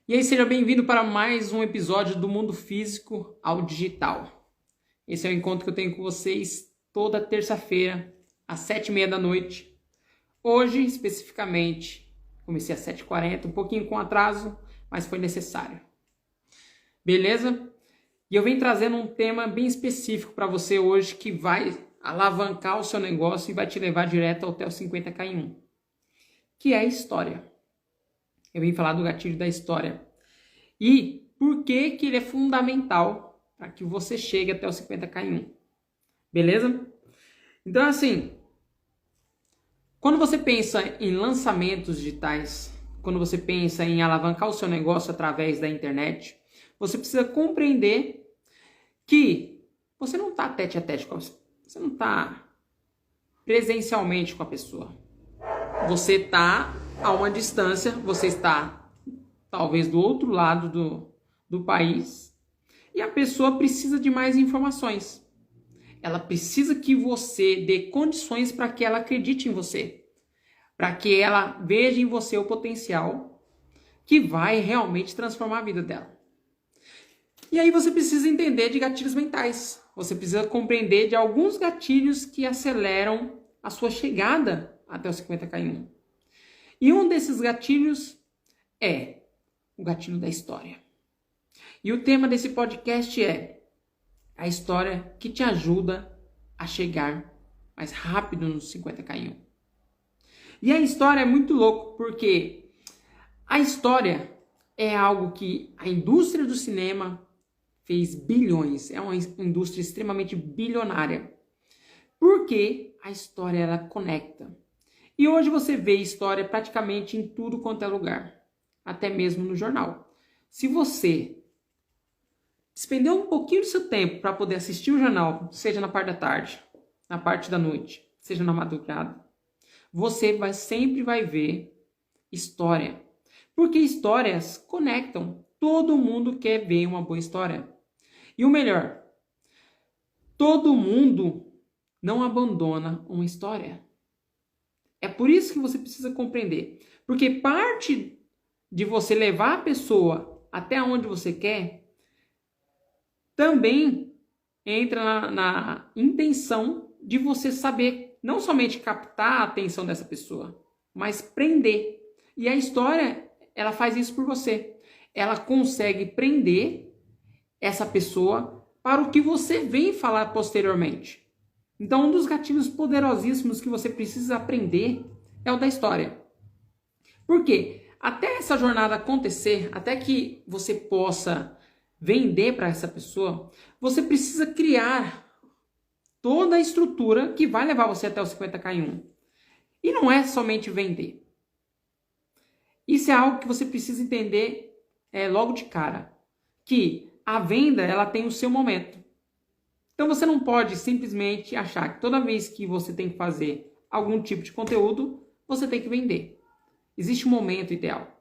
E aí, seja bem-vindo para mais um episódio do Mundo Físico ao Digital. Esse é o encontro que eu tenho com vocês toda terça-feira, às 7h30 da noite. Hoje, especificamente, comecei às 7h40, um pouquinho com atraso, mas foi necessário. Beleza? E eu venho trazendo um tema bem específico para você hoje que vai alavancar o seu negócio e vai te levar direto até o 50k em 1, que é a história. Eu vim falar do gatilho da história. E por que que ele é fundamental para que você chegue até o 50k em 1. Beleza? Então, assim, quando você pensa em lançamentos digitais, quando você pensa em alavancar o seu negócio através da internet, você precisa compreender que você não está tete a tete com a pessoa. Você não está presencialmente com a pessoa. Você está a uma distância, você está talvez do outro lado do país e a pessoa precisa de mais informações. Ela precisa que você dê condições para que ela acredite em você, para que ela veja em você o potencial que vai realmente transformar a vida dela. E aí você precisa entender de gatilhos mentais. Você precisa compreender de alguns gatilhos que aceleram a sua chegada até o 50k em 1. E um desses gatilhos é o gatilho da história. E o tema desse podcast é a história que te ajuda a chegar mais rápido nos 50k em 1. E a história é muito louco porque a história é algo que a indústria do cinema fez bilhões. É uma indústria extremamente bilionária. Porque a história ela conecta. E hoje você vê história praticamente em tudo quanto é lugar. Até mesmo no jornal. Se você despender um pouquinho do seu tempo para poder assistir o jornal, seja na parte da tarde, na parte da noite, seja na madrugada, você sempre vai ver história. Porque histórias conectam. Todo mundo quer ver uma boa história. E o melhor, todo mundo não abandona uma história. É por isso que você precisa compreender. Porque parte de você levar a pessoa até onde você quer, também entra na intenção de você saber não somente captar a atenção dessa pessoa, mas prender. E a história, ela faz isso por você. Ela consegue prender essa pessoa para o que você vem falar posteriormente. Então, um dos gatilhos poderosíssimos que você precisa aprender é o da história. Por quê? Até essa jornada acontecer, até que você possa vender para essa pessoa, você precisa criar toda a estrutura que vai levar você até o 50k em 1. E não é somente vender. Isso é algo que você precisa entender logo de cara. Que a venda ela tem o seu momento. Então você não pode simplesmente achar que toda vez que você tem que fazer algum tipo de conteúdo, você tem que vender. Existe um momento ideal.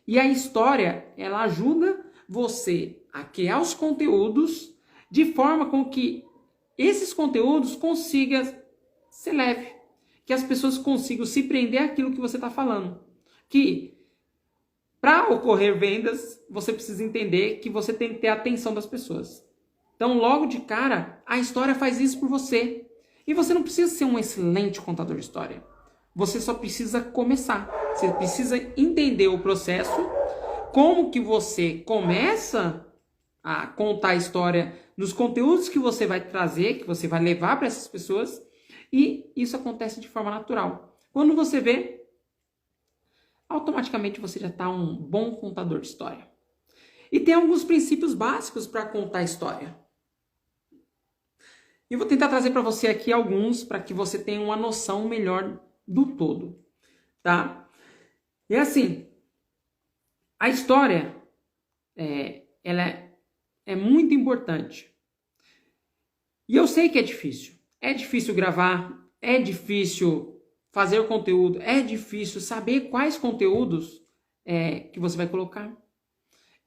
E a história, ela ajuda você a criar os conteúdos de forma com que esses conteúdos consigam ser leve. Que as pessoas consigam se prender àquilo que você está falando. Que para ocorrer vendas, você precisa entender que você tem que ter a atenção das pessoas. Então, logo de cara, a história faz isso por você. E você não precisa ser um excelente contador de história. Você só precisa começar. Você precisa entender o processo, como que você começa a contar a história nos conteúdos que você vai trazer, que você vai levar para essas pessoas. E isso acontece de forma natural. Quando você vê, automaticamente você já está um bom contador de história. E tem alguns princípios básicos para contar a história. E eu vou tentar trazer para você aqui alguns para que você tenha uma noção melhor do todo, tá? E assim, a história ela é muito importante. E eu sei que é difícil. É difícil gravar, é difícil fazer o conteúdo, é difícil saber quais conteúdos que você vai colocar.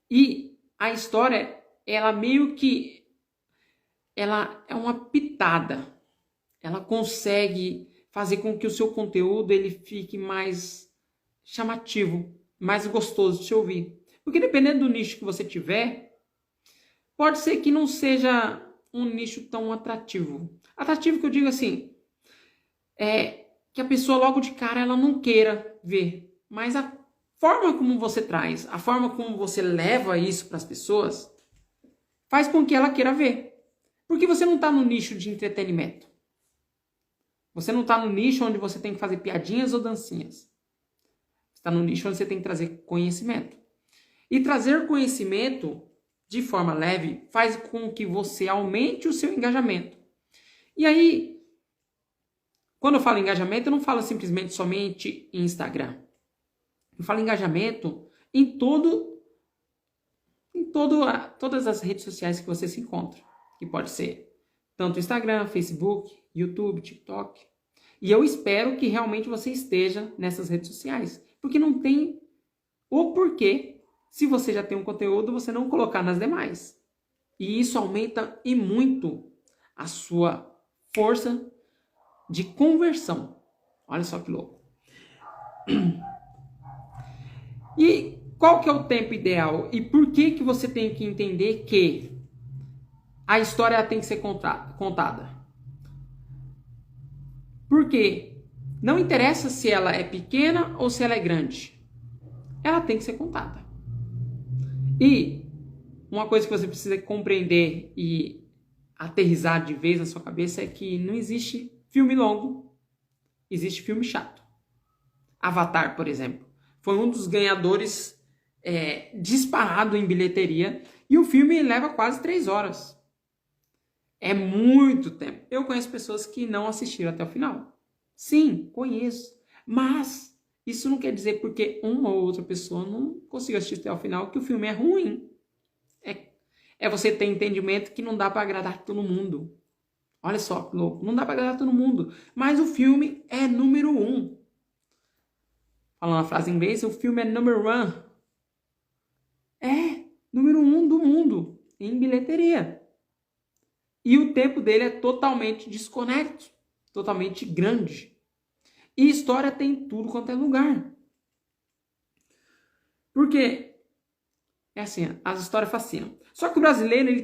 E a história, ela meio que ela é uma pitada. Ela consegue fazer com que o seu conteúdo ele fique mais chamativo, mais gostoso de se ouvir. Porque dependendo do nicho que você tiver, pode ser que não seja um nicho tão atrativo. Atrativo que eu digo assim, é que a pessoa logo de cara ela não queira ver, mas a forma como você traz, a forma como você leva isso para as pessoas, faz com que ela queira ver. Porque você não está no nicho de entretenimento. Você não está no nicho onde você tem que fazer piadinhas ou dancinhas. Você está no nicho onde você tem que trazer conhecimento. E trazer conhecimento de forma leve faz com que você aumente o seu engajamento. E aí, quando eu falo engajamento, eu não falo simplesmente somente em Instagram. Eu falo engajamento em todas as redes sociais que você se encontra. Que pode ser tanto Instagram, Facebook, YouTube, TikTok. E eu espero que realmente você esteja nessas redes sociais. Porque não tem o porquê, se você já tem um conteúdo, você não colocar nas demais. E isso aumenta e muito a sua força de conversão. Olha só que louco. E qual que é o tempo ideal? E por que que você tem que entender que a história tem que ser contada? Porque não interessa se ela é pequena ou se ela é grande. Ela tem que ser contada. E uma coisa que você precisa compreender e aterrissar de vez na sua cabeça é que não existe filme longo, existe filme chato. Avatar, por exemplo, foi um dos ganhadores disparado em bilheteria e o filme leva quase 3 horas. É muito tempo. Eu conheço pessoas que não assistiram até o final. Sim, conheço. Mas isso não quer dizer porque uma ou outra pessoa não conseguiu assistir até o final que o filme é ruim. É você ter entendimento que não dá para agradar todo mundo. Olha só que louco. Não dá para agradar todo mundo. Mas o filme é número 1. Falando a frase em inglês, o filme é number 1. É número 1 do mundo em bilheteria. E o tempo dele é totalmente desconexo, totalmente grande. E história tem tudo quanto é lugar. Porque é assim, as histórias fascinam. Só que o brasileiro ele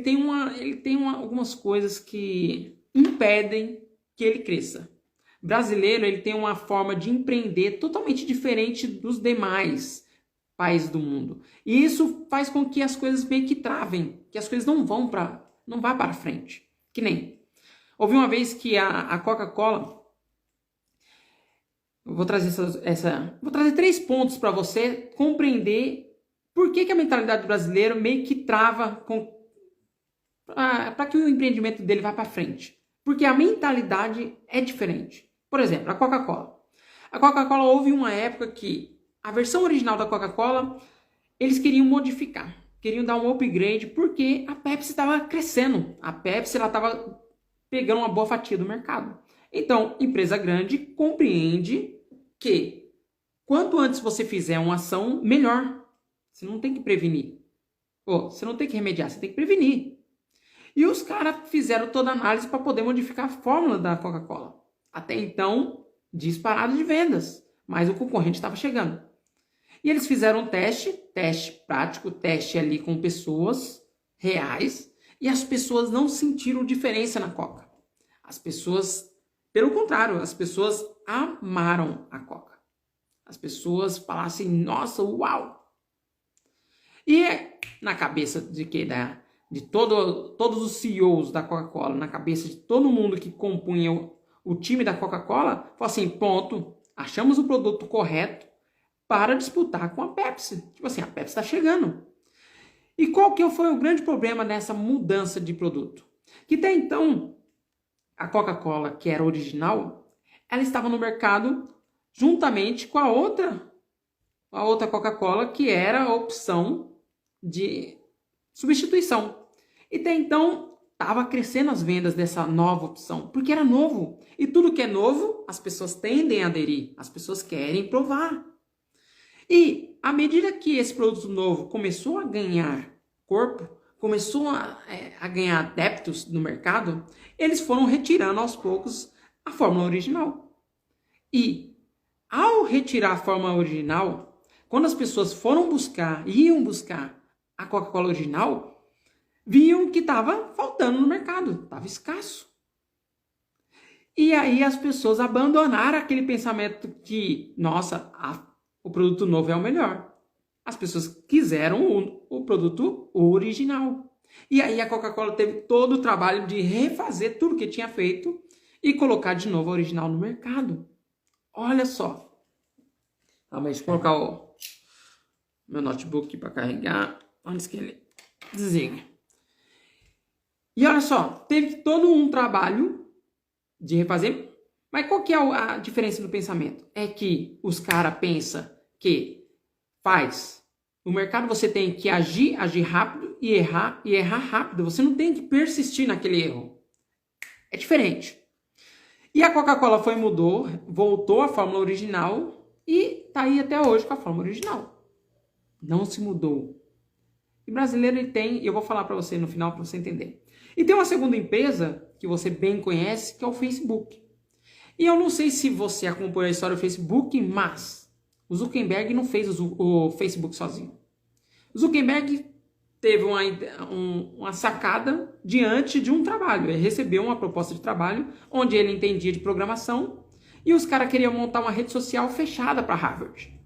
tem algumas coisas que impedem que ele cresça. O brasileiro ele tem uma forma de empreender totalmente diferente dos demais países do mundo. E isso faz com que as coisas meio que travem, que as coisas não vá para frente. Que nem, ouvi uma vez que a Coca-Cola, vou trazer 3 pontos para você compreender por que a mentalidade do brasileiro meio que trava para que o empreendimento dele vá para frente. Porque a mentalidade é diferente. Por exemplo, a Coca-Cola. A Coca-Cola houve uma época que a versão original da Coca-Cola eles queriam modificar. Queriam dar um upgrade porque a Pepsi estava crescendo. A Pepsi estava pegando uma boa fatia do mercado. Então, empresa grande compreende que quanto antes você fizer uma ação, melhor. Você não tem que prevenir. Você não tem que remediar, você tem que prevenir. E os caras fizeram toda a análise para poder modificar a fórmula da Coca-Cola. Até então, disparado de vendas. Mas o concorrente estava chegando. E eles fizeram um teste prático, teste ali com pessoas reais, e as pessoas não sentiram diferença na Coca. As pessoas, pelo contrário, as pessoas amaram a Coca. As pessoas falaram assim, nossa, uau! E na cabeça de todos os CEOs da Coca-Cola, na cabeça de todo mundo que compunha o time da Coca-Cola, falou assim, pronto, achamos o produto correto para disputar com a Pepsi. Tipo assim, a Pepsi está chegando. E qual que foi o grande problema nessa mudança de produto? Que até então, a Coca-Cola, que era original, ela estava no mercado juntamente com a outra Coca-Cola, que era a opção de substituição. E até então, estava crescendo as vendas dessa nova opção, porque era novo. E tudo que é novo, as pessoas tendem a aderir, as pessoas querem provar. E à medida que esse produto novo começou a ganhar corpo, começou a ganhar adeptos no mercado, eles foram retirando aos poucos a fórmula original. E ao retirar a fórmula original, Quando as pessoas iam buscar a Coca-Cola original, viam que estava faltando no mercado, estava escasso. E aí as pessoas abandonaram aquele pensamento que, nossa, o produto novo é o melhor. As pessoas quiseram o produto original. E aí a Coca-Cola teve todo o trabalho de refazer tudo que tinha feito e colocar de novo a original no mercado. Olha só. Deixa eu colocar o meu notebook para carregar antes que ele desligue. E olha só, teve todo um trabalho de refazer, mas qual que é a diferença do pensamento? É que os caras pensam que no mercado você tem que agir rápido e errar rápido. Você não tem que persistir naquele erro. É diferente. E a Coca-Cola voltou à fórmula original e tá aí até hoje com a fórmula original. Não se mudou. E brasileiro ele tem, e eu vou falar para você no final para você entender. E tem uma segunda empresa que você bem conhece, que é o Facebook. E eu não sei se você acompanhou a história do Facebook, mas o Zuckerberg não fez o Facebook sozinho. O Zuckerberg teve uma sacada diante de um trabalho. Ele recebeu uma proposta de trabalho onde ele entendia de programação e os caras queriam montar uma rede social fechada para Harvard.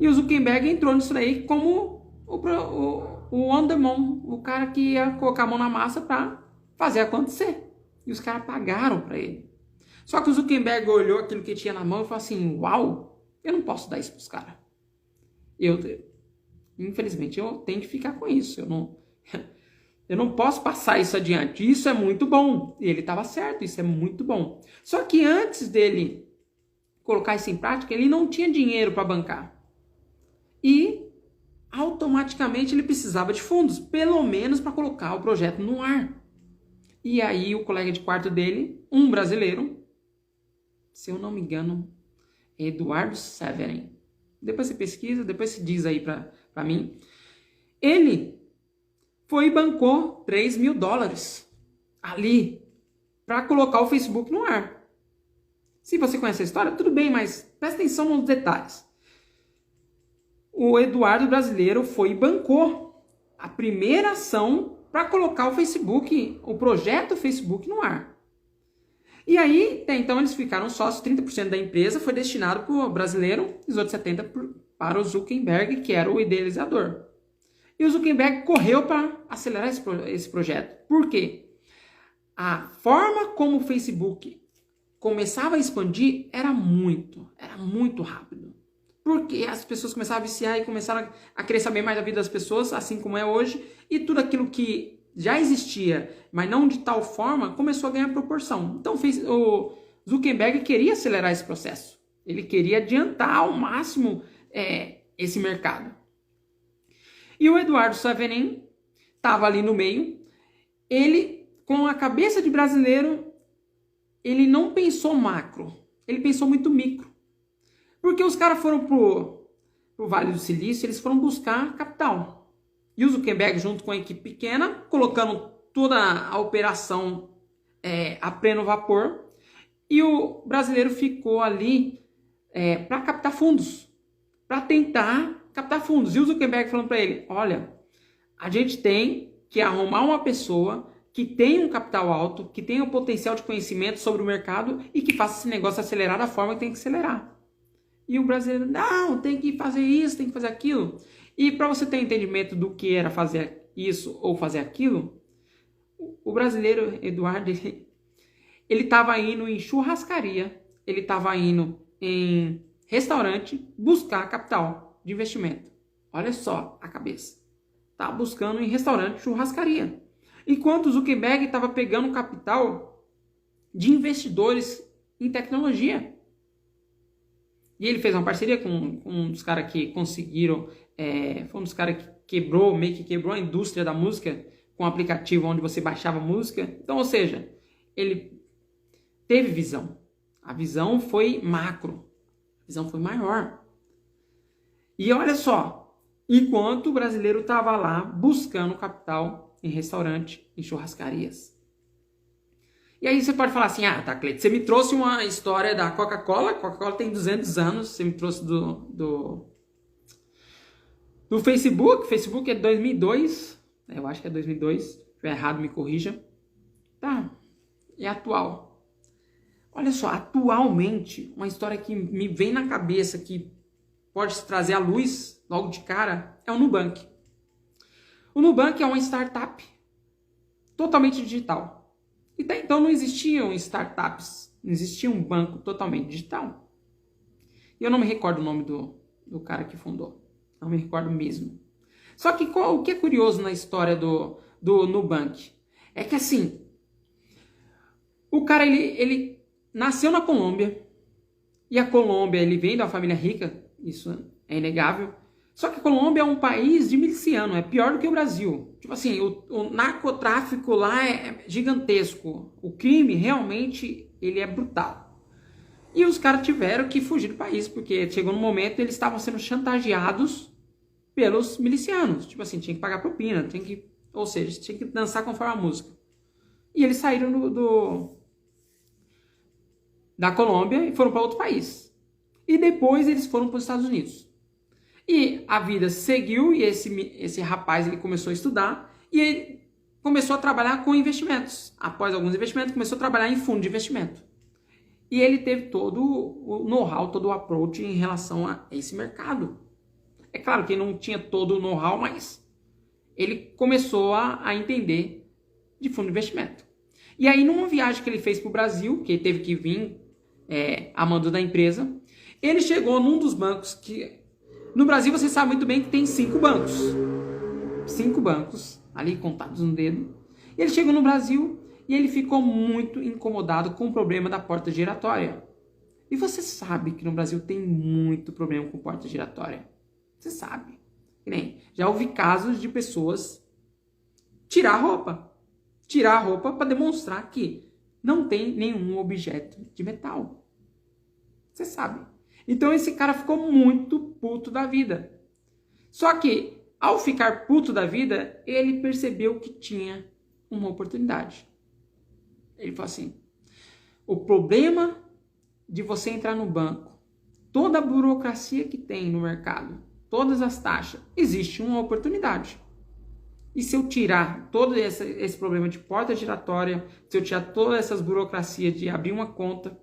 E o Zuckerberg entrou nisso daí como o on the mão, o cara que ia colocar a mão na massa para fazer acontecer. E os caras pagaram para ele. Só que o Zuckerberg olhou aquilo que tinha na mão e falou assim, uau, eu não posso dar isso para os caras. Infelizmente, eu tenho que ficar com isso. Eu não posso passar isso adiante. Isso é muito bom. E ele estava certo, isso é muito bom. Só que antes dele colocar isso em prática, ele não tinha dinheiro para bancar. E automaticamente ele precisava de fundos, pelo menos para colocar o projeto no ar. E aí o colega de quarto dele, um brasileiro, se eu não me engano, Eduardo Severin. Depois você pesquisa, depois você diz aí para mim. Ele foi e bancou $3.000 ali para colocar o Facebook no ar. Se você conhece a história, tudo bem, mas presta atenção nos detalhes. O Eduardo brasileiro foi e bancou a primeira ação para colocar o Facebook, o projeto Facebook no ar. E aí, até então, eles ficaram sócios, 30% da empresa foi destinado para o brasileiro, e os outros 70% para o Zuckerberg, que era o idealizador. E o Zuckerberg correu para acelerar esse projeto. Por quê? A forma como o Facebook começava a expandir era muito rápido. Porque as pessoas começaram a viciar e começaram a querer saber mais da vida das pessoas, assim como é hoje, e tudo aquilo que já existia, mas não de tal forma, começou a ganhar proporção. Então o Zuckerberg queria acelerar esse processo. Ele queria adiantar ao máximo esse mercado. E o Eduardo Saverin estava ali no meio. Ele, com a cabeça de brasileiro, ele não pensou macro. Ele pensou muito micro. Porque os caras foram pro Vale do Silício, eles foram buscar capital. E o Zuckerberg, junto com a equipe pequena, colocando toda a operação a pleno vapor. E o brasileiro ficou ali para captar fundos. Para tentar captar fundos. E o Zuckerberg falando para ele, olha, a gente tem que arrumar uma pessoa que tenha um capital alto, que tenha um potencial de conhecimento sobre o mercado e que faça esse negócio acelerar da forma que tem que acelerar. E o brasileiro, não, tem que fazer isso, tem que fazer aquilo. E para você ter entendimento do que era fazer isso ou fazer aquilo, o brasileiro, Eduardo, ele estava indo em churrascaria, ele estava indo em restaurante buscar capital de investimento. Olha só a cabeça. Estava buscando em restaurante, churrascaria. Enquanto o Zuckerberg estava pegando capital de investidores em tecnologia. E ele fez uma parceria com um dos caras que conseguiram, foi um dos caras que meio que quebrou a indústria da música com um aplicativo onde você baixava música. Então, ou seja, ele teve visão. A visão foi macro. A visão foi maior. E olha só, enquanto o brasileiro estava lá buscando capital em restaurante, em churrascarias. E aí você pode falar assim, tá, Cleide, você me trouxe uma história da Coca-Cola. A Coca-Cola tem 200 anos, você me trouxe Do Facebook, Facebook é 2002, eu acho que é 2002, se estiver errado me corrija. Tá, é atual. Olha só, atualmente, uma história que me vem na cabeça que pode se trazer à luz logo de cara é o Nubank. O Nubank é uma startup totalmente digital. E até então não existiam startups, não existia um banco totalmente digital. E eu não me recordo o nome do cara que fundou. Não me recordo mesmo. Só que o que é curioso na história do Nubank é que assim, o cara ele nasceu na Colômbia, e a Colômbia ele vem de uma família rica, isso é inegável. Só que a Colômbia é um país de miliciano, é pior do que o Brasil. Tipo assim, o narcotráfico lá é gigantesco. O crime realmente ele é brutal. E os caras tiveram que fugir do país, porque chegou no momento eles estavam sendo chantageados pelos milicianos. Tipo assim, tinha que pagar propina, ou seja, tinha que dançar conforme a música. E eles saíram da Colômbia e foram para outro país. E depois eles foram para os Estados Unidos. E a vida seguiu e esse rapaz ele começou a estudar e ele começou a trabalhar com investimentos. Após alguns investimentos, começou a trabalhar em fundo de investimento. E ele teve todo o know-how, todo o approach em relação a esse mercado. É claro que ele não tinha todo o know-how, mas ele começou a entender de fundo de investimento. E aí, numa viagem que ele fez para o Brasil, que ele teve que vir a mando da empresa, ele chegou num dos bancos que... No Brasil, você sabe muito bem que tem 5 bancos. 5 bancos, ali contados no dedo. E ele chegou no Brasil e ele ficou muito incomodado com o problema da porta giratória. E você sabe que no Brasil tem muito problema com porta giratória. Você sabe. Já ouvi casos de pessoas tirar a roupa. Tirar a roupa para demonstrar que não tem nenhum objeto de metal. Você sabe. Então esse cara ficou muito puto da vida. Só que, ao ficar puto da vida, ele percebeu que tinha uma oportunidade. Ele falou assim, o problema de você entrar no banco, toda a burocracia que tem no mercado, todas as taxas, existe uma oportunidade. E se eu tirar todo esse problema de porta giratória, se eu tirar todas essas burocracias de abrir uma conta,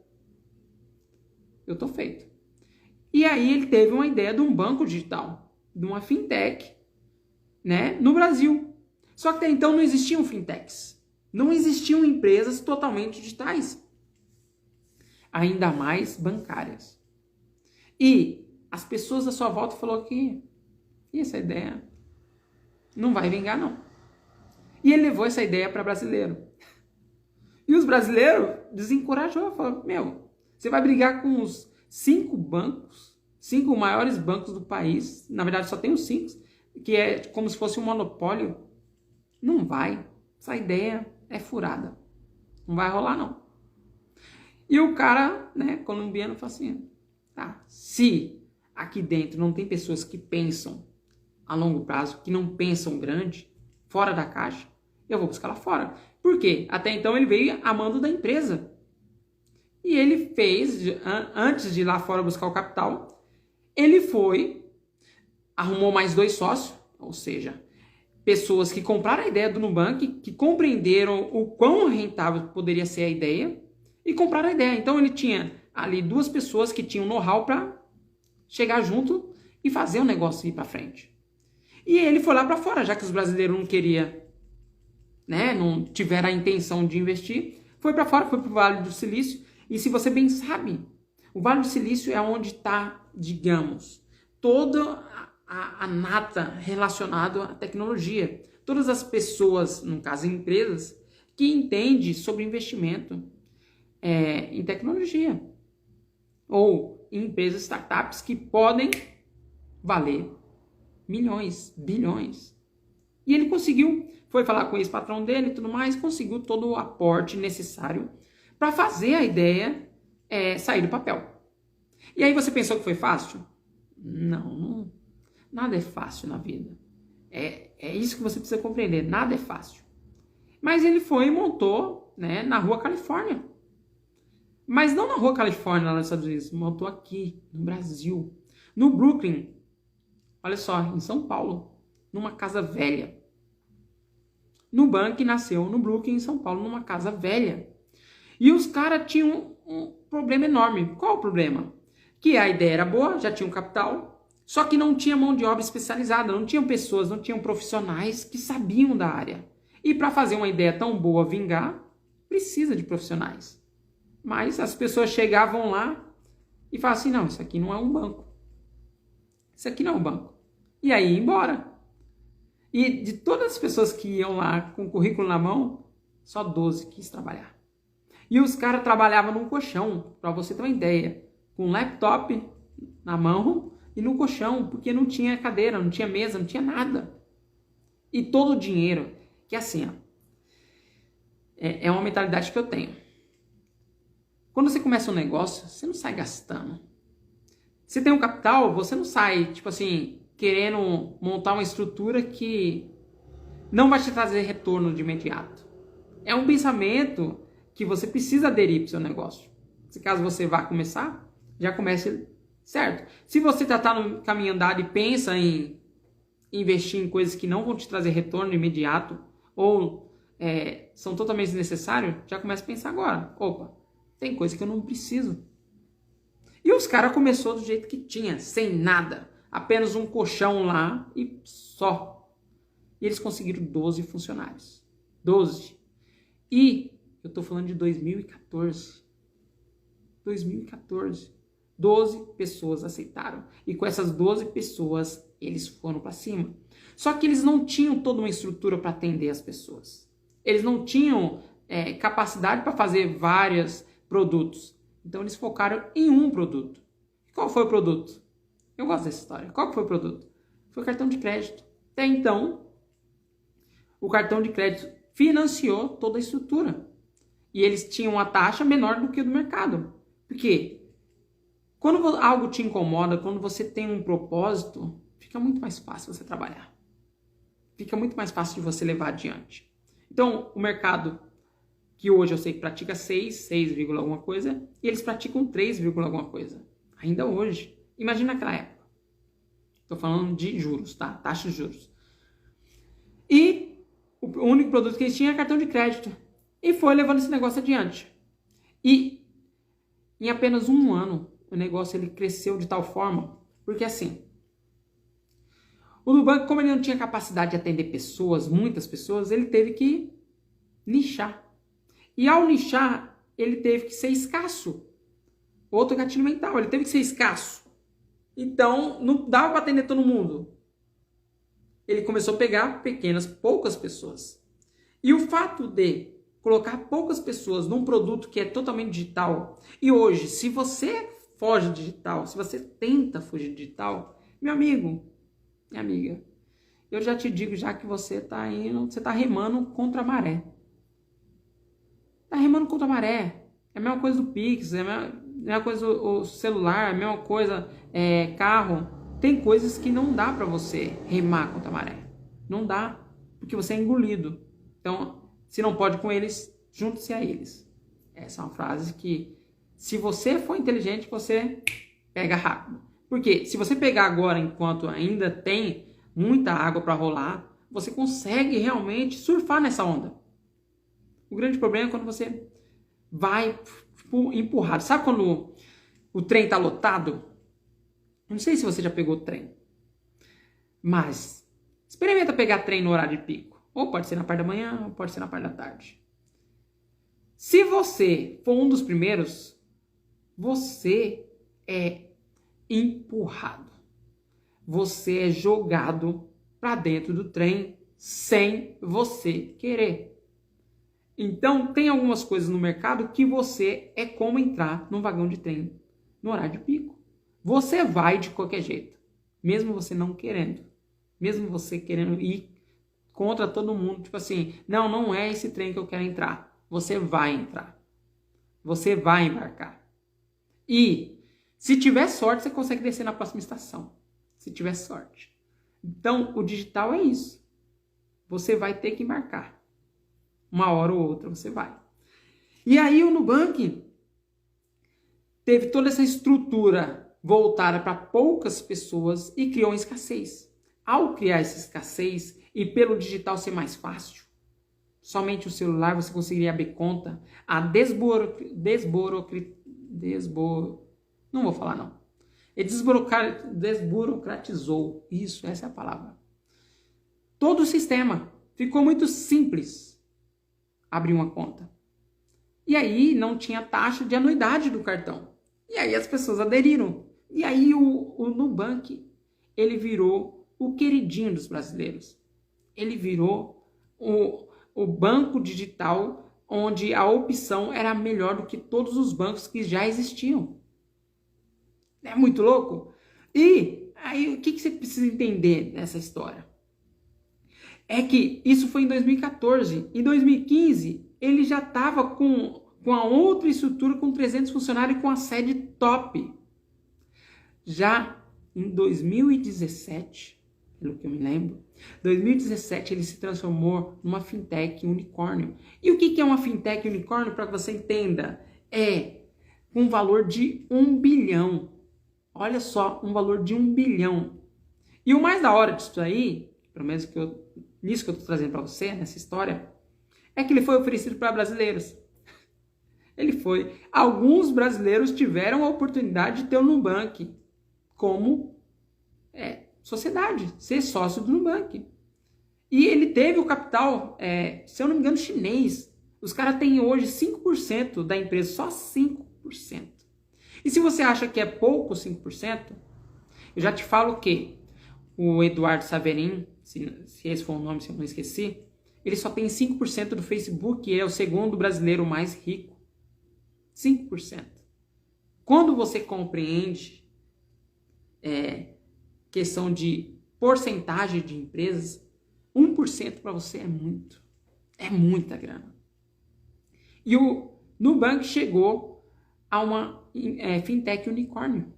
eu tô feito. E aí ele teve uma ideia de um banco digital, de uma fintech, né, no Brasil. Só que até então não existiam fintechs. Não existiam empresas totalmente digitais. Ainda mais bancárias. E as pessoas à sua volta falaram que essa ideia não vai vingar, não. E ele levou essa ideia para brasileiro. E os brasileiros desencorajou. Falaram, você vai brigar com os 5 bancos, 5 maiores bancos do país. Na verdade, só tem os 5, que é como se fosse um monopólio. Não vai. Essa ideia é furada. Não vai rolar, não. E o cara, né, colombiano, falou assim, tá, se aqui dentro não tem pessoas que pensam a longo prazo, que não pensam grande, fora da caixa, eu vou buscar lá fora. Por quê? Até então ele veio a mando da empresa. E ele fez, antes de ir lá fora buscar o capital, ele foi, arrumou mais 2 sócios, ou seja, pessoas que compraram a ideia do Nubank, que compreenderam o quão rentável poderia ser a ideia, e compraram a ideia. Então ele tinha ali 2 pessoas que tinham know-how para chegar junto e fazer o negócio ir para frente. E ele foi lá para fora, já que os brasileiros não queriam, né, não tiveram a intenção de investir, foi para fora, foi para o Vale do Silício. E se você bem sabe, o Vale do Silício é onde está, digamos, toda a nata relacionada à tecnologia. Todas as pessoas, no caso empresas, que entendem sobre investimento em tecnologia. Ou em empresas, startups que podem valer milhões, bilhões. E ele conseguiu, foi falar com o ex-patrão dele e tudo mais, conseguiu todo o aporte necessário para fazer a ideia sair do papel. E aí você pensou que foi fácil? Não, nada é fácil na vida. É isso que você precisa compreender, nada é fácil. Mas ele foi e montou, né, na Rua Califórnia. Mas não na Rua Califórnia, lá nos Estados Unidos, montou aqui, no Brasil, no Brooklyn. olha só, em São Paulo, numa casa velha. Nubank nasceu no Brooklyn, em São Paulo, numa casa velha. E os caras tinham um problema enorme. Qual o problema? Que a ideia era boa, já tinha um capital, só que não tinha mão de obra especializada, não tinham pessoas, não tinham profissionais que sabiam da área. E para fazer uma ideia tão boa vingar, precisa de profissionais. Mas as pessoas chegavam lá e falavam assim, não, isso aqui não é um banco. Isso aqui não é um banco. E aí ia embora. E de todas as pessoas que iam lá com o currículo na mão, só 12 quis trabalhar. E os caras trabalhavam num colchão, para você ter uma ideia. Com um laptop na mão e no colchão, porque não tinha cadeira, não tinha mesa, não tinha nada. E todo o dinheiro, que assim, ó, é uma mentalidade que eu tenho. Quando você começa um negócio, você não sai gastando. Você tem um capital, você não sai, tipo assim, querendo montar uma estrutura que não vai te trazer retorno de imediato. É um pensamento que você precisa aderir para o seu negócio. Se caso você vá começar, já comece certo. Se você está no caminho andado e pensa em investir em coisas que não vão te trazer retorno imediato ou são totalmente desnecessários, já comece a pensar agora. Opa, tem coisa que eu não preciso. E os caras começou do jeito que tinha, sem nada. Apenas um colchão lá e só. E eles conseguiram 12 funcionários. 12. E eu tô falando de 2014. 2014. 12 pessoas aceitaram. E com essas 12 pessoas, eles foram para cima. Só que eles não tinham toda uma estrutura para atender as pessoas. Eles não tinham capacidade para fazer vários produtos. Então eles focaram em um produto. E qual foi o produto? Eu gosto dessa história. Qual foi o produto? Foi o cartão de crédito. Até então, o cartão de crédito financiou toda a estrutura. E eles tinham uma taxa menor do que a do mercado. Por quê? Quando algo te incomoda, quando você tem um propósito, fica muito mais fácil você trabalhar. Fica muito mais fácil de você levar adiante. Então, o mercado, que hoje eu sei que pratica 6 alguma coisa, e eles praticam 3, alguma coisa. Ainda hoje. Imagina naquela época. Estou falando de juros, tá? Taxa de juros. E o único produto que eles tinham era cartão de crédito. E foi levando esse negócio adiante. E em apenas um ano, o negócio ele cresceu de tal forma, porque assim, o Nubank, como ele não tinha capacidade de atender pessoas, muitas pessoas, ele teve que nichar. E ao nichar, ele teve que ser escasso. Outro gatilho mental, ele teve que ser escasso. Então, não dava para atender todo mundo. Ele começou a pegar poucas pessoas. E o fato de colocar poucas pessoas num produto que é totalmente digital, e hoje, se você foge digital, se você tenta fugir digital, meu amigo, minha amiga, eu já te digo já que você está remando contra a maré. Está remando contra a maré. É a mesma coisa do Pix, é a mesma coisa o celular, é a mesma coisa carro. Tem coisas que não dá para você remar contra a maré. Não dá, porque você é engolido. Então, se não pode com eles, junte-se a eles. Essa é uma frase que, se você for inteligente, você pega rápido. Porque se você pegar agora, enquanto ainda tem muita água para rolar, você consegue realmente surfar nessa onda. O grande problema é quando você vai empurrado. Sabe quando o trem está lotado? Não sei se você já pegou trem. Mas experimenta pegar trem no horário de pico. Ou pode ser na parte da manhã, ou pode ser na parte da tarde. Se você for um dos primeiros, você é empurrado. Você é jogado para dentro do trem sem você querer. Então, tem algumas coisas no mercado que você é como entrar num vagão de trem no horário de pico. Você vai de qualquer jeito, mesmo você não querendo. Mesmo você querendo ir contra todo mundo, tipo assim, não é esse trem que eu quero entrar. Você vai entrar. Você vai embarcar. E, se tiver sorte, você consegue descer na próxima estação. Se tiver sorte. Então, o digital é isso. Você vai ter que embarcar. Uma hora ou outra você vai. E aí o Nubank teve toda essa estrutura voltada para poucas pessoas e criou uma escassez. Ao criar essa escassez e pelo digital ser mais fácil, somente o celular você conseguiria abrir conta, não vou falar não. Ele desburocratizou, isso, essa é a palavra. Todo o sistema ficou muito simples abrir uma conta. E aí não tinha taxa de anuidade do cartão. E aí as pessoas aderiram. E aí o Nubank, ele virou o queridinho dos brasileiros. Ele virou o banco digital onde a opção era melhor do que todos os bancos que já existiam. É muito louco? E aí o que você precisa entender nessa história? É que isso foi em 2014. Em 2015, ele já estava com a outra estrutura, com 300 funcionários e com a sede top. Já em 2017, pelo que eu me lembro, 2017 ele se transformou numa fintech unicórnio. E o que é uma fintech unicórnio, para que você entenda? É um valor de 1 bilhão. Olha só, um valor de 1 bilhão. E o mais da hora disso aí, pelo menos nisso que eu estou trazendo para você, nessa história, é que ele foi oferecido para brasileiros. Alguns brasileiros tiveram a oportunidade de ter o Nubank como sociedade, ser sócio do Nubank. E ele teve o capital, se eu não me engano, chinês. Os caras têm hoje 5% da empresa, só 5%. E se você acha que é pouco 5%, eu já te falo que o Eduardo Saverin, se esse for o nome, se eu não esqueci, ele só tem 5% do Facebook e é o segundo brasileiro mais rico. 5%. Quando você compreende questão de porcentagem de empresas, 1% para você é muito. É muita grana. E o Nubank chegou a uma fintech unicórnio.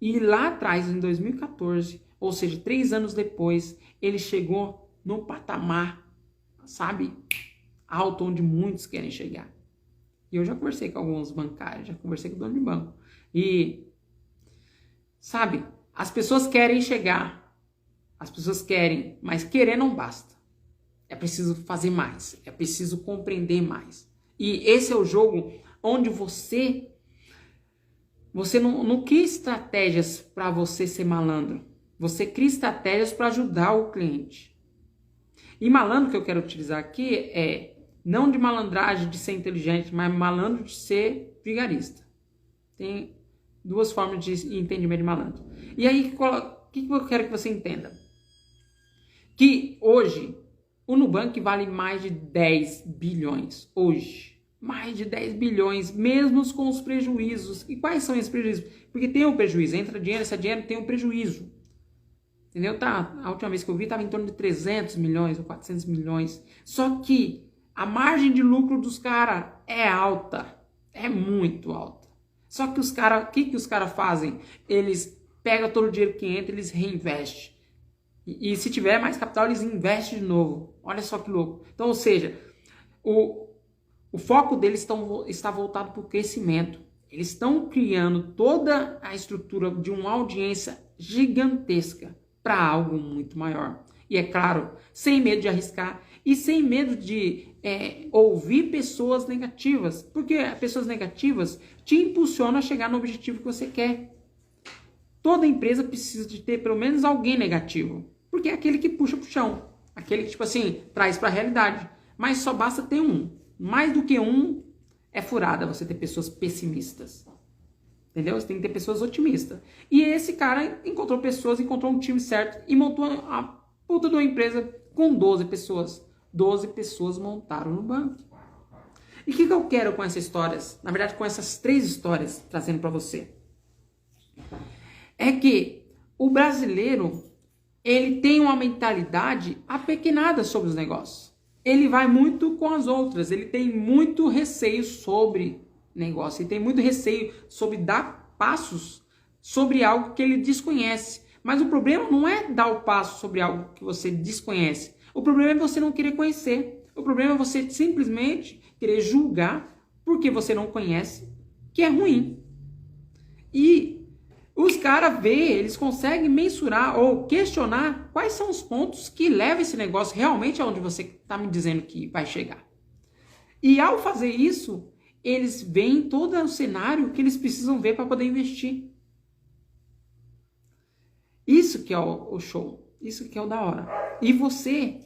E lá atrás, em 2014, ou seja, 3 anos depois, ele chegou no patamar, sabe, alto, onde muitos querem chegar. E eu já conversei com alguns bancários, já conversei com o dono de banco. E, sabe, as pessoas querem chegar, as pessoas querem, mas querer não basta. É preciso fazer mais, é preciso compreender mais. E esse é o jogo onde você não cria estratégias para você ser malandro. Você cria estratégias para ajudar o cliente. E malandro que eu quero utilizar aqui é não de malandragem, de ser inteligente, mas malandro de ser vigarista. Tem 2 formas de entendimento de malandro. E aí, o que eu quero que você entenda? Que hoje, o Nubank vale mais de 10 bilhões. Hoje. Mais de 10 bilhões, mesmo com os prejuízos. E quais são esses prejuízos? Porque tem um prejuízo. Entra dinheiro, esse dinheiro tem um prejuízo. Entendeu? A última vez que eu vi estava em torno de 300 milhões ou 400 milhões. Só que a margem de lucro dos caras é alta. É muito alta. Só que o que os caras fazem? Eles pegam todo o dinheiro que entra e eles reinvestem. E se tiver mais capital, eles investem de novo. Olha só que louco. Então, ou seja, o foco deles está voltado para o crescimento. Eles estão criando toda a estrutura de uma audiência gigantesca para algo muito maior. E é claro, sem medo de arriscar e sem medo de ouvir pessoas negativas. Porque pessoas negativas te impulsionam a chegar no objetivo que você quer. Toda empresa precisa de ter pelo menos alguém negativo. Porque é aquele que puxa pro chão. Aquele que, tipo assim, traz para a realidade. Mas só basta ter um. Mais do que um, é furada você ter pessoas pessimistas. Entendeu? Você tem que ter pessoas otimistas. E esse cara encontrou um time certo e montou a puta de uma empresa com 12 pessoas. 12 pessoas montaram no banco. E o que eu quero com essas histórias? Na verdade, com essas 3 histórias, trazendo para você. É que o brasileiro, ele tem uma mentalidade apequenada sobre os negócios. Ele vai muito com as outras, ele tem muito receio sobre negócio, ele tem muito receio sobre dar passos sobre algo que ele desconhece. Mas o problema não é dar o passo sobre algo que você desconhece. O problema é você não querer conhecer. O problema é você simplesmente querer julgar porque você não conhece, que é ruim. E Os caras eles conseguem mensurar ou questionar quais são os pontos que levam esse negócio realmente aonde você está me dizendo que vai chegar. E ao fazer isso, eles veem todo o cenário que eles precisam ver para poder investir. Isso que é o show. Isso que é o da hora. E você,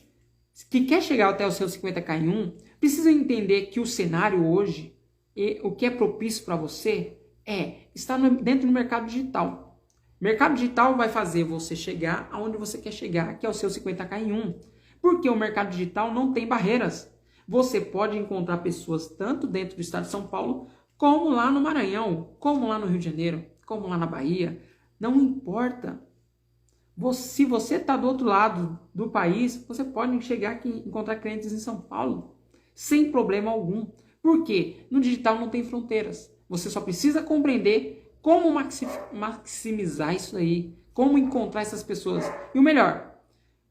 que quer chegar até os seus 50k em um, precisa entender que o cenário hoje, o que é propício para você, estar dentro do mercado digital. O mercado digital vai fazer você chegar aonde você quer chegar, que é o seu 50k em um. Porque o mercado digital não tem barreiras. Você pode encontrar pessoas tanto dentro do estado de São Paulo, como lá no Maranhão, como lá no Rio de Janeiro, como lá na Bahia. Não importa. Se você está do outro lado do país, você pode chegar aqui e encontrar clientes em São Paulo, sem problema algum. Por quê? No digital não tem fronteiras. Você só precisa compreender como maximizar isso aí, como encontrar essas pessoas. E o melhor,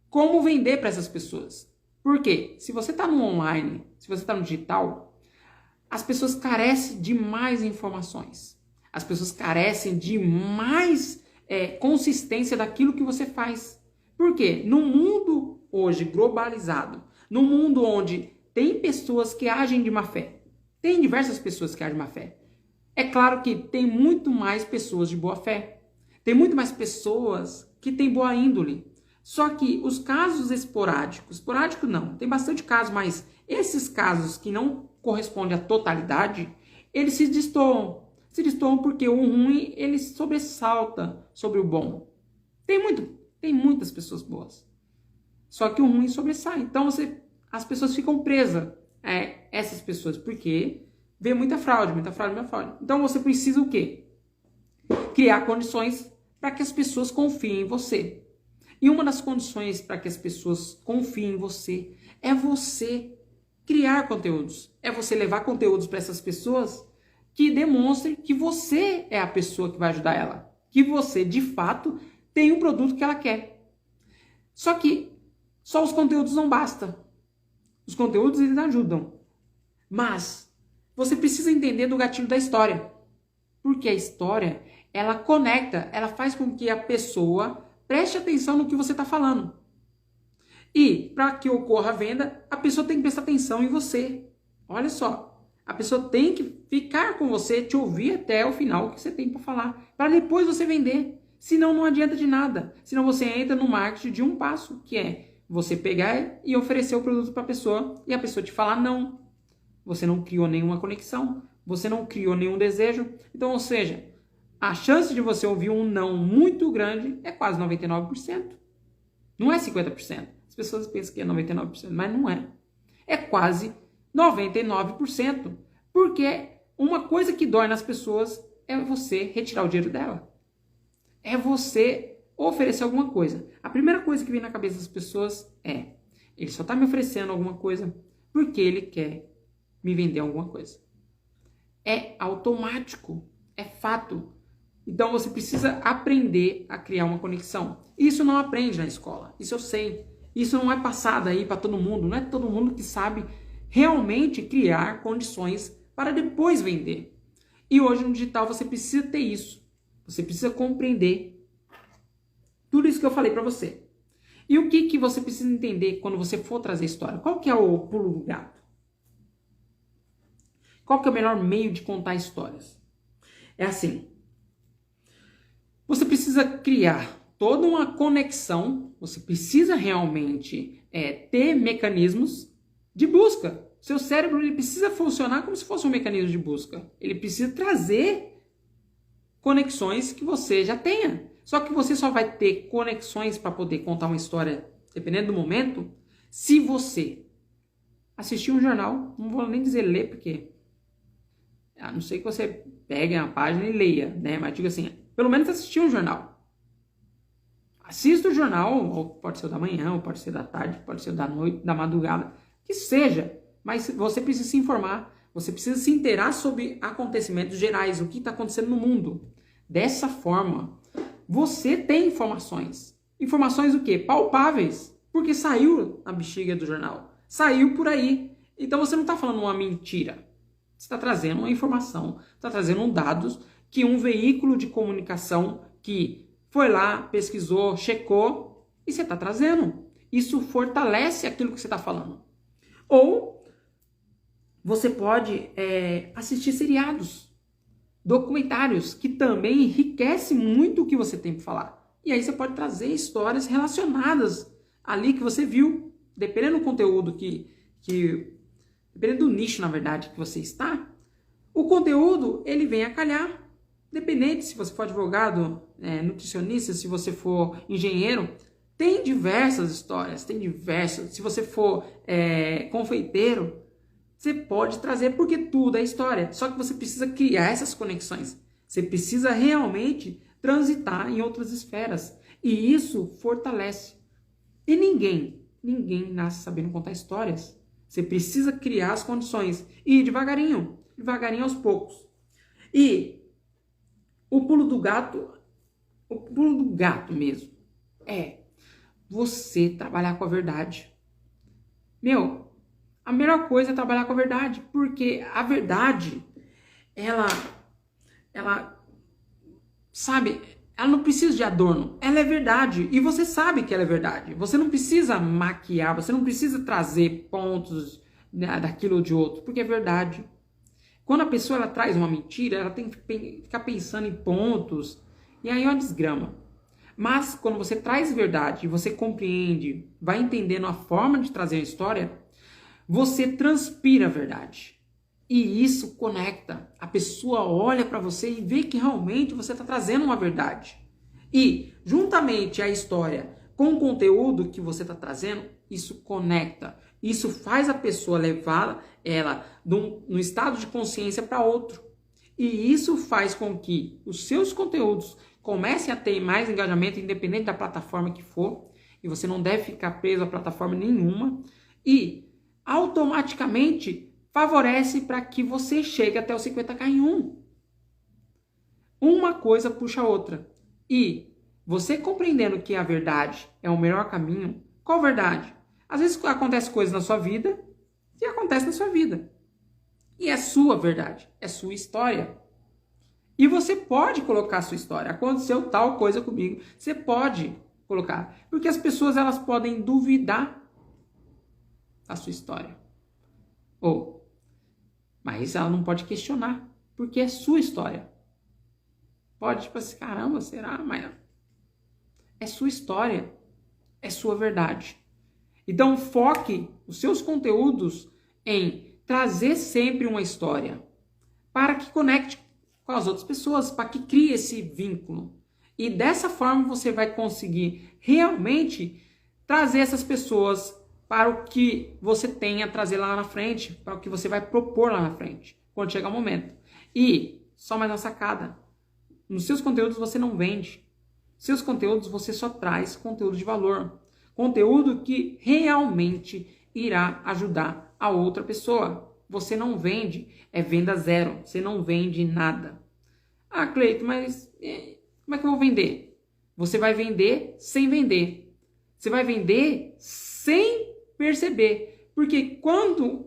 como vender para essas pessoas. Por quê? Se você está no online, se você está no digital, as pessoas carecem de mais informações. As pessoas carecem de mais consistência daquilo que você faz. Por quê? No mundo hoje globalizado, no mundo onde tem pessoas que agem de má fé, tem diversas pessoas que agem de má fé. É claro que tem muito mais pessoas de boa fé. Tem muito mais pessoas que têm boa índole. Só que os casos esporádicos não, tem bastante casos, mas esses casos que não correspondem à totalidade, eles se destoam. Se destoam porque o ruim, ele sobressalta sobre o bom. Tem muitas pessoas boas. Só que o ruim sobressai. Então as pessoas ficam presas a essas pessoas, porque vê muita fraude. Então você precisa o quê? Criar condições para que as pessoas confiem em você. E uma das condições para que as pessoas confiem em você é você criar conteúdos. É você levar conteúdos para essas pessoas que demonstrem que você é a pessoa que vai ajudar ela. Que você, de fato, tem um produto que ela quer. Só que só os conteúdos não bastam. Os conteúdos, eles ajudam. Mas você precisa entender do gatilho da história. Porque a história, ela conecta, ela faz com que a pessoa preste atenção no que você está falando. E, para que ocorra a venda, a pessoa tem que prestar atenção em você. Olha só. A pessoa tem que ficar com você, te ouvir até o final que você tem para falar. Para depois você vender. Senão não adianta de nada. Senão você entra no marketing de um passo, que é você pegar e oferecer o produto para a pessoa e a pessoa te falar não. Você não criou nenhuma conexão. Você não criou nenhum desejo. Então, ou seja, a chance de você ouvir um não muito grande é quase 99%. Não é 50%. As pessoas pensam que é 99%, mas não é. É quase 99%. Porque uma coisa que dói nas pessoas é você retirar o dinheiro dela. É você oferecer alguma coisa. A primeira coisa que vem na cabeça das pessoas é: ele só está me oferecendo alguma coisa porque ele quer me vender alguma coisa. É automático. É fato. Então você precisa aprender a criar uma conexão. Isso não aprende na escola. Isso eu sei. Isso não é passado aí para todo mundo. Não é todo mundo que sabe realmente criar condições para depois vender. E hoje no digital você precisa ter isso. Você precisa compreender tudo isso que eu falei para você. E o que você precisa entender quando você for trazer história? Qual que é o pulo do gato? Qual que é o melhor meio de contar histórias? É assim. Você precisa criar toda uma conexão. Você precisa realmente ter mecanismos de busca. Seu cérebro ele precisa funcionar como se fosse um mecanismo de busca. Ele precisa trazer conexões que você já tenha. Só que você só vai ter conexões para poder contar uma história, dependendo do momento, se você assistir um jornal. Não vou nem dizer ler, porque a não ser que você pegue uma página e leia, né? Mas digo assim, pelo menos assistir um jornal. Assista o jornal, ou pode ser o da manhã, ou pode ser da tarde, pode ser da noite, da madrugada, que seja. Mas você precisa se informar, você precisa se inteirar sobre acontecimentos gerais, o que está acontecendo no mundo. Dessa forma, você tem informações. Informações o quê? Palpáveis. Porque saiu na bexiga do jornal. Saiu por aí. Então você não está falando uma mentira. Você está trazendo uma informação, está trazendo dados que um veículo de comunicação que foi lá, pesquisou, checou e você está trazendo. Isso fortalece aquilo que você está falando. Ou você pode assistir seriados, documentários, que também enriquecem muito o que você tem para falar. E aí você pode trazer histórias relacionadas ali que você viu, dependendo do conteúdo dependendo do nicho, na verdade, que você está, o conteúdo, ele vem a calhar. Dependente se você for advogado, nutricionista, se você for engenheiro, tem diversas histórias, tem diversas. Se você for confeiteiro, você pode trazer, porque tudo é história. Só que você precisa criar essas conexões. Você precisa realmente transitar em outras esferas. E isso fortalece. E ninguém nasce sabendo contar histórias. Você precisa criar as condições. E devagarinho aos poucos. E o pulo do gato mesmo, é você trabalhar com a verdade. A melhor coisa é trabalhar com a verdade, porque a verdade, ela não precisa de adorno, ela é verdade, e você sabe que ela é verdade. Você não precisa maquiar, você não precisa trazer pontos daquilo ou de outro, porque é verdade. Quando a pessoa ela traz uma mentira, ela tem que ficar pensando em pontos, e aí é uma desgrama. Mas quando você traz verdade, você compreende, vai entendendo a forma de trazer a história, você transpira a verdade. E isso conecta. A pessoa olha para você e vê que realmente você está trazendo uma verdade. E, juntamente a história com o conteúdo que você está trazendo, isso conecta. Isso faz a pessoa levar ela no estado de consciência para outro. E isso faz com que os seus conteúdos comecem a ter mais engajamento, independente da plataforma que for. E você não deve ficar preso a plataforma nenhuma. E automaticamente favorece para que você chegue até o 50k em um. Uma coisa puxa a outra. E você compreendendo que a verdade é o melhor caminho, qual verdade? Às vezes acontece coisas na sua vida e acontece na sua vida. E é sua verdade, é sua história. E você pode colocar a sua história. Aconteceu tal coisa comigo, você pode colocar. Porque as pessoas elas podem duvidar da sua história. Mas ela não pode questionar, porque é sua história. Pode, tipo assim, caramba, será? Mas é sua história, é sua verdade. Então foque os seus conteúdos em trazer sempre uma história para que conecte com as outras pessoas, para que crie esse vínculo. E dessa forma você vai conseguir realmente trazer essas pessoas para o que você tem a trazer lá na frente, para o que você vai propor lá na frente, quando chegar o momento. E, só mais uma sacada, nos seus conteúdos você não vende. Seus conteúdos você só traz conteúdo de valor. Conteúdo que realmente irá ajudar a outra pessoa. Você não vende, é venda zero. Você não vende nada. Ah, Cleito, mas como é que eu vou vender? Você vai vender sem vender. Você vai vender sem perceber. Porque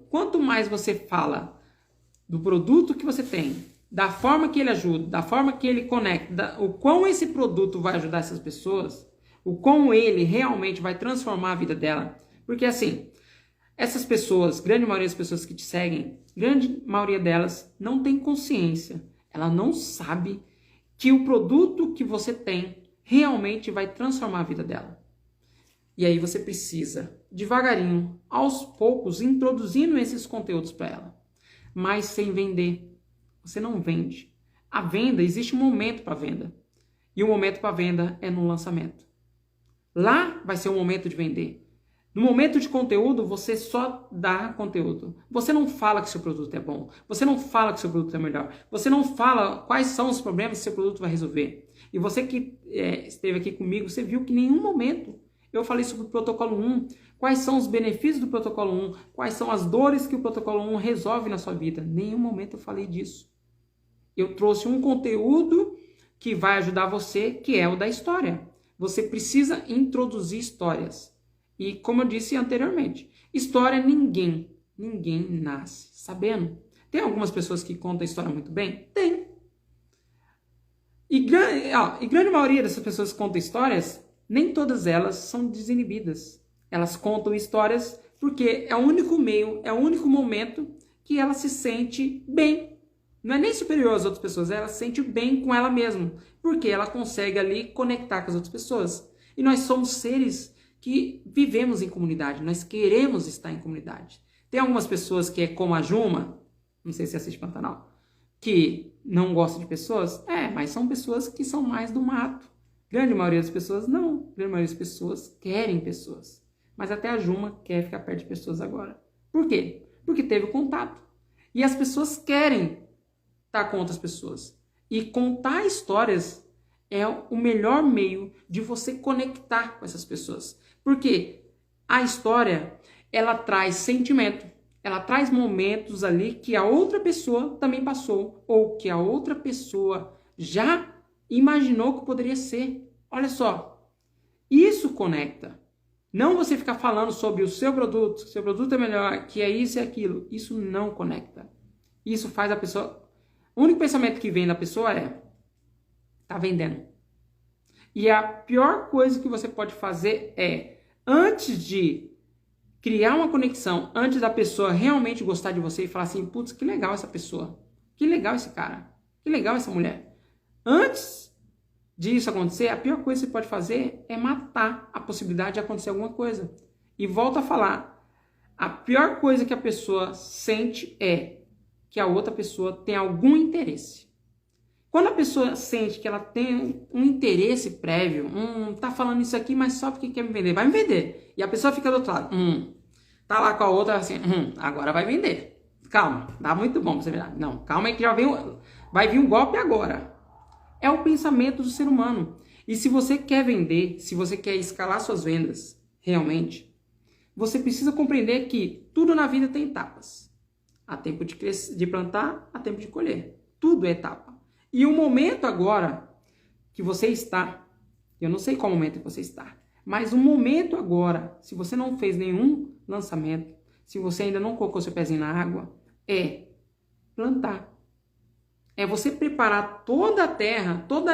quanto mais você fala do produto que você tem, da forma que ele ajuda, da forma que ele conecta, o quão esse produto vai ajudar essas pessoas, o quão ele realmente vai transformar a vida dela. Porque assim, essas pessoas, grande maioria das pessoas que te seguem, grande maioria delas não tem consciência. Ela não sabe que o produto que você tem realmente vai transformar a vida dela. E aí você precisa, devagarinho, aos poucos, introduzindo esses conteúdos para ela. Mas sem vender. Você não vende. A venda, existe um momento para venda. E o momento para venda é no lançamento. Lá vai ser o momento de vender. No momento de conteúdo, você só dá conteúdo. Você não fala que seu produto é bom. Você não fala que seu produto é melhor. Você não fala quais são os problemas que seu produto vai resolver. E você que esteve aqui comigo, você viu que em nenhum momento eu falei sobre o protocolo 1. Quais são os benefícios do protocolo 1? Quais são as dores que o protocolo 1 resolve na sua vida? Em nenhum momento eu falei disso. Eu trouxe um conteúdo que vai ajudar você, que é o da história. Você precisa introduzir histórias. E como eu disse anteriormente, história ninguém nasce sabendo. Tem algumas pessoas que contam a história muito bem? Tem. E E grande maioria dessas pessoas que contam histórias, nem todas elas são desinibidas. Elas contam histórias porque é o único meio, é o único momento que ela se sente bem. Não é nem superior às outras pessoas, ela se sente bem com ela mesma. Porque ela consegue ali conectar com as outras pessoas. E nós somos seres que vivemos em comunidade, nós queremos estar em comunidade. Tem algumas pessoas que é como a Juma, não sei se assiste Pantanal, que não gosta de pessoas, mas são pessoas que são mais do mato. Grande maioria das pessoas não. Grande maioria das pessoas querem pessoas. Mas até a Juma quer ficar perto de pessoas agora. Por quê? Porque teve o contato. E as pessoas querem estar com outras pessoas. E contar histórias é o melhor meio de você conectar com essas pessoas. Porque a história, ela traz sentimento. Ela traz momentos ali que a outra pessoa também passou, ou que a outra pessoa já imaginou que poderia ser. Olha só, isso conecta. Não você ficar falando sobre o seu produto é melhor, que é isso e aquilo. Isso não conecta. Isso faz a pessoa... O único pensamento que vem da pessoa é, tá vendendo. E a pior coisa que você pode fazer é, antes de criar uma conexão, antes da pessoa realmente gostar de você e falar assim, putz, que legal essa pessoa, que legal esse cara, que legal essa mulher. Antes disso acontecer, a pior coisa que você pode fazer é matar a possibilidade de acontecer alguma coisa. E volto a falar, a pior coisa que a pessoa sente é que a outra pessoa tem algum interesse. Quando a pessoa sente que ela tem um interesse prévio, tá falando isso aqui, mas só porque quer me vender, vai me vender. E a pessoa fica do outro lado, tá lá com a outra assim, agora vai vender. Calma, dá muito bom pra você virar. Não, calma aí que já vai vir um golpe agora. É o pensamento do ser humano. E se você quer vender, se você quer escalar suas vendas, realmente, você precisa compreender que tudo na vida tem etapas. Há tempo de plantar, há tempo de colher. Tudo é etapa. E o momento agora que você está, eu não sei qual momento que você está, mas o momento agora, se você não fez nenhum lançamento, se você ainda não colocou seu pezinho na água, é plantar. É você preparar toda a terra, toda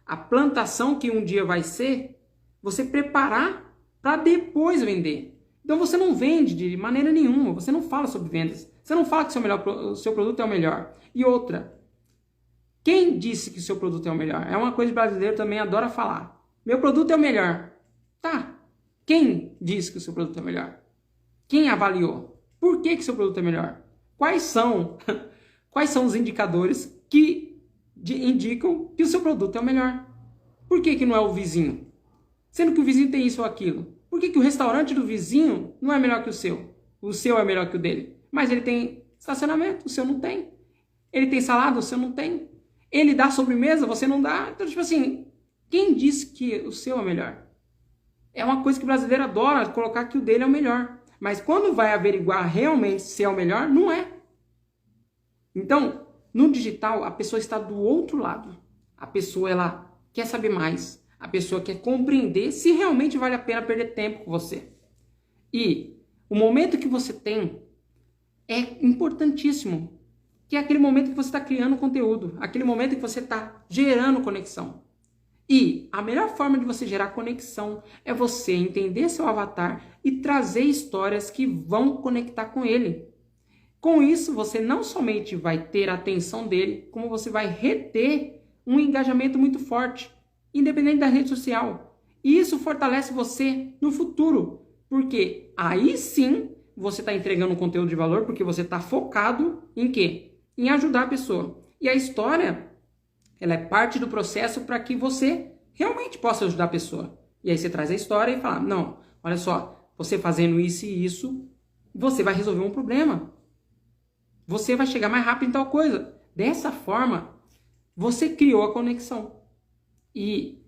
a plantação que um dia vai ser, você preparar para depois vender. Então você não vende de maneira nenhuma, você não fala sobre vendas, você não fala que o seu produto é o melhor. E outra, quem disse que o seu produto é o melhor? É uma coisa que o brasileiro também adora falar. Meu produto é o melhor. Tá. Quem disse que o seu produto é o melhor? Quem avaliou? Por que o seu produto é melhor? Quais são os indicadores que indicam que o seu produto é o melhor? Por que não é o vizinho? Sendo que o vizinho tem isso ou aquilo. Por que o restaurante do vizinho não é melhor que o seu? O seu é melhor que o dele. Mas ele tem estacionamento, o seu não tem. Ele tem salada, o seu não tem. Ele dá sobremesa, você não dá. Então, tipo assim, quem disse que o seu é melhor? É uma coisa que o brasileiro adora, colocar que o dele é o melhor. Mas quando vai averiguar realmente se é o melhor, não é. Então, no digital, a pessoa está do outro lado. A pessoa, ela quer saber mais. A pessoa quer compreender se realmente vale a pena perder tempo com você. E o momento que você tem é importantíssimo. Que é aquele momento que você está criando conteúdo, aquele momento que você está gerando conexão. E a melhor forma de você gerar conexão é você entender seu avatar e trazer histórias que vão conectar com ele. Com isso, você não somente vai ter a atenção dele, como você vai reter um engajamento muito forte, independente da rede social. E isso fortalece você no futuro, porque aí sim você está entregando um conteúdo de valor, porque você está focado em quê? Em ajudar a pessoa. E a história, ela é parte do processo para que você realmente possa ajudar a pessoa. E aí você traz a história e fala, não, olha só, você fazendo isso e isso, você vai resolver um problema. Você vai chegar mais rápido em tal coisa. Dessa forma, você criou a conexão. E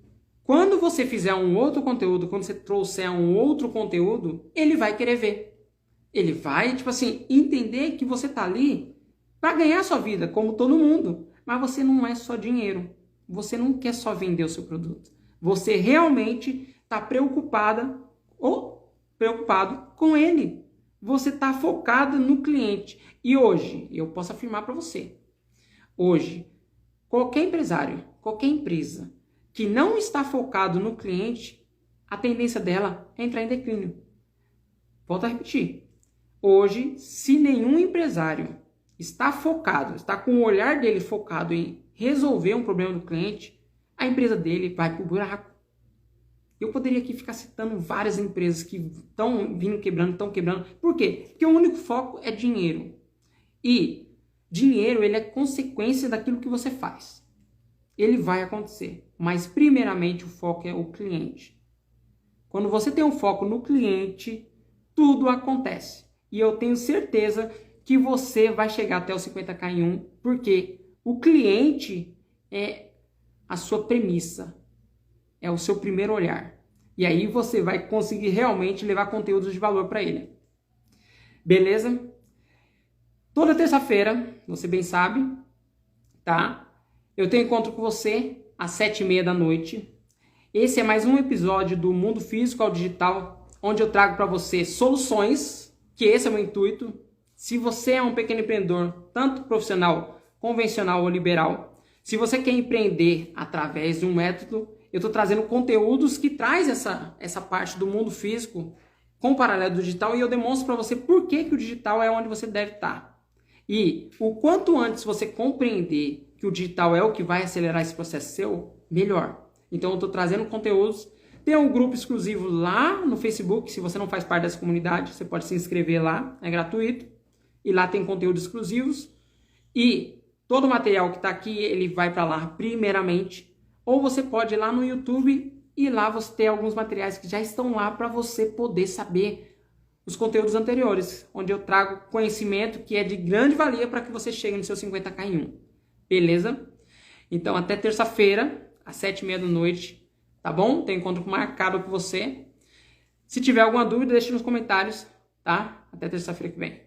quando você fizer um outro conteúdo, quando você trouxer um outro conteúdo, ele vai querer ver. Ele vai, tipo assim, entender que você tá ali para ganhar sua vida, como todo mundo. Mas você não é só dinheiro. Você não quer só vender o seu produto. Você realmente está preocupada ou preocupado com ele. Você está focado no cliente. E hoje, eu posso afirmar para você, hoje, Qualquer empresário, qualquer empresa que não está focado no cliente, a tendência dela é entrar em declínio. Volto a repetir. Hoje, se nenhum empresário está focado, está com o olhar dele focado em resolver um problema do cliente, a empresa dele vai para o buraco. Eu poderia aqui ficar citando várias empresas que estão vindo quebrando, estão quebrando. Por quê? Porque o único foco é dinheiro. E dinheiro, ele é consequência daquilo que você faz. Ele vai acontecer. Mas, primeiramente, o foco é o cliente. Quando você tem um foco no cliente, tudo acontece. E eu tenho certeza que você vai chegar até os 50k em um, porque o cliente é a sua premissa. É o seu primeiro olhar. E aí você vai conseguir realmente levar conteúdos de valor para ele. Beleza? Toda terça-feira, você bem sabe, tá? Eu tenho encontro com você às 7h30 da noite. Esse é mais um episódio do Mundo Físico ao Digital, onde eu trago para você soluções, que esse é o meu intuito. Se você é um pequeno empreendedor, tanto profissional, convencional ou liberal, se você quer empreender através de um método, eu estou trazendo conteúdos que traz essa parte do mundo físico com o paralelo do digital, e eu demonstro para você por que o digital é onde você deve estar. E o quanto antes você compreender que o digital é o que vai acelerar esse processo seu, melhor. Então eu estou trazendo conteúdos. Tem um grupo exclusivo lá no Facebook. Se você não faz parte dessa comunidade, você pode se inscrever lá, é gratuito. E lá tem conteúdos exclusivos. E todo o material que está aqui, ele vai para lá primeiramente. Ou você pode ir lá no YouTube e lá você tem alguns materiais que já estão lá para você poder saber os conteúdos anteriores, onde eu trago conhecimento que é de grande valia para que você chegue no seu 50k em um. Beleza? Então até terça-feira, às 7h30 da noite, tá bom? Tem encontro marcado com você. Se tiver alguma dúvida, deixe nos comentários, tá? Até terça-feira que vem.